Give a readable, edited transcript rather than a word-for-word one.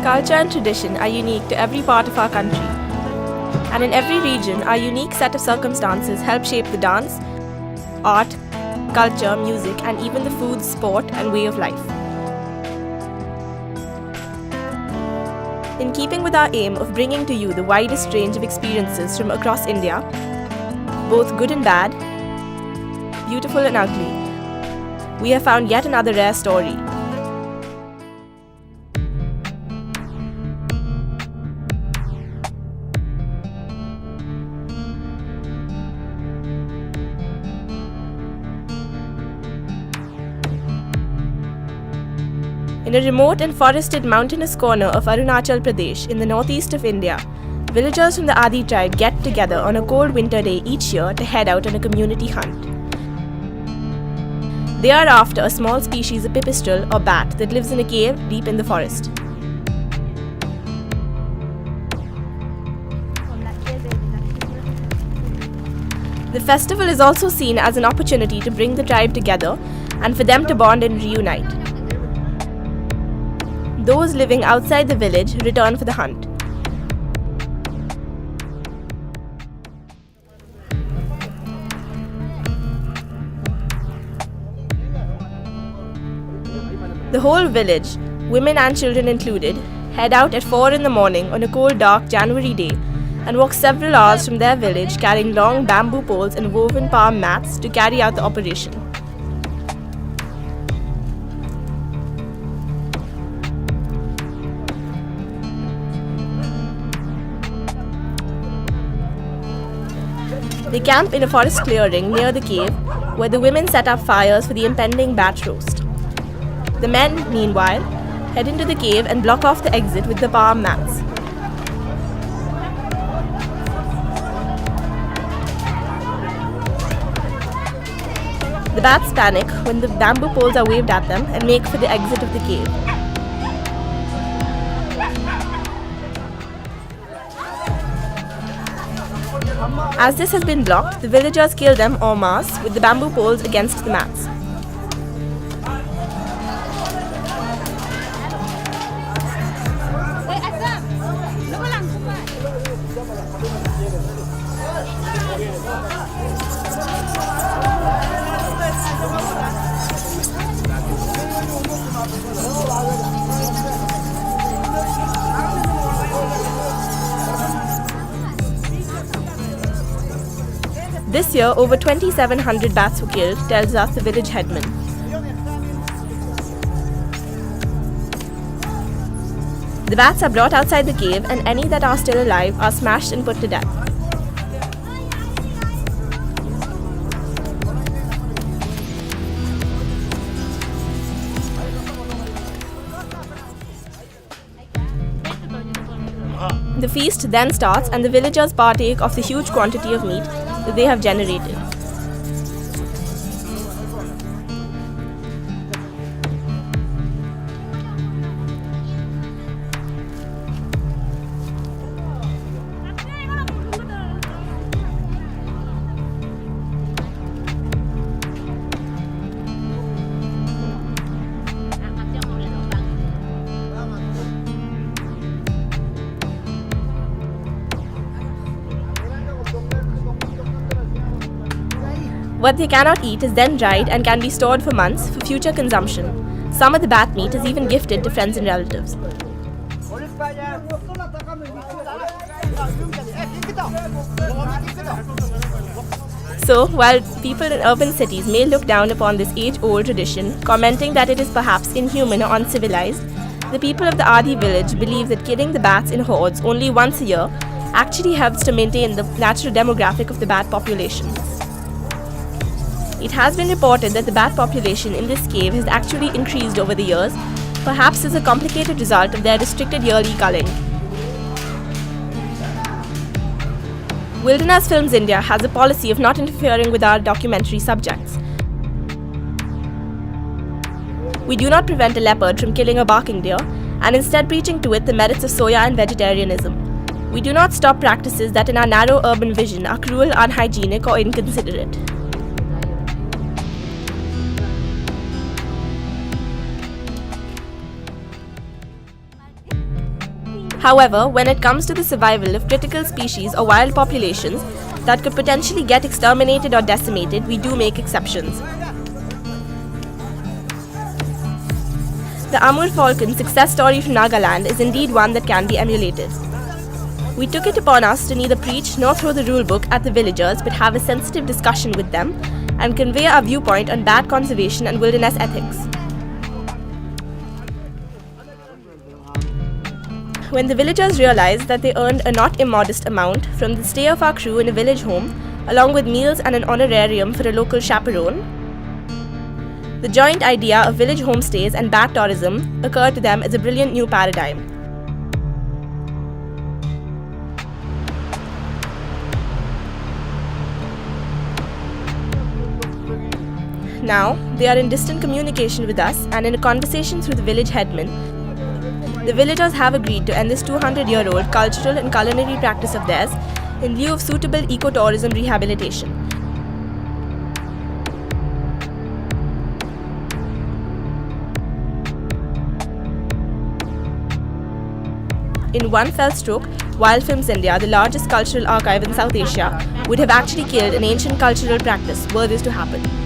Culture and tradition are unique to every part of our country. And in every region, our unique set of circumstances help shape the dance, art, culture, music, and even the food, sport, and way of life. In keeping with our aim of bringing to you the widest range of experiences from across India, both good and bad, beautiful and ugly, we have found yet another rare story. In a remote and forested mountainous corner of Arunachal Pradesh in the northeast of India, villagers from the Adi tribe get together on a cold winter day each year to head out on a community hunt. They are after a small species of pipistrelle or bat that lives in a cave deep in the forest. The festival is also seen as an opportunity to bring the tribe together and for them to bond and reunite. Those living outside the village return for the hunt. The whole village, women and children included, head out at 4 in the morning on a cold, dark January day and walk several hours from their village carrying long bamboo poles and woven palm mats to carry out the operation. They camp in a forest clearing near the cave, where the women set up fires for the impending bat roast. The men, meanwhile, head into the cave and block off the exit with the palm mats. The bats panic when the bamboo poles are waved at them and make for the exit of the cave. As this has been blocked, the villagers kill them en masse with the bamboo poles against the mats. This year, over 2,700 bats were killed, tells us the village headman. The bats are brought outside the cave and any that are still alive are smashed and put to death. The feast then starts and the villagers partake of the huge quantity of meat that they have generated. What they cannot eat is then dried and can be stored for months for future consumption. Some of the bat meat is even gifted to friends and relatives. So, while people in urban cities may look down upon this age-old tradition, commenting that it is perhaps inhuman or uncivilized, the people of the Adi village believe that killing the bats in hordes only once a year actually helps to maintain the natural demographic of the bat population. It has been reported that the bat population in this cave has actually increased over the years, perhaps as a complicated result of their restricted yearly culling. Wilderness Films India has a policy of not interfering with our documentary subjects. We do not prevent a leopard from killing a barking deer, and instead preaching to it the merits of soya and vegetarianism. We do not stop practices that in our narrow urban vision are cruel, unhygienic or inconsiderate. However, when it comes to the survival of critical species or wild populations that could potentially get exterminated or decimated, we do make exceptions. The Amur falcon success story from Nagaland is indeed one that can be emulated. We took it upon us to neither preach nor throw the rulebook at the villagers, but have a sensitive discussion with them and convey our viewpoint on bat conservation and wilderness ethics. When the villagers realized that they earned a not immodest amount from the stay of our crew in a village home, along with meals and an honorarium for a local chaperone, the joint idea of village homestays and bat tourism occurred to them as a brilliant new paradigm. Now, they are in distant communication with us and in a conversation through the village headman. The villagers have agreed to end this 200-year-old cultural and culinary practice of theirs in lieu of suitable ecotourism rehabilitation. In one fell stroke, Wild Films India, the largest cultural archive in South Asia, would have actually killed an ancient cultural practice were this to happen.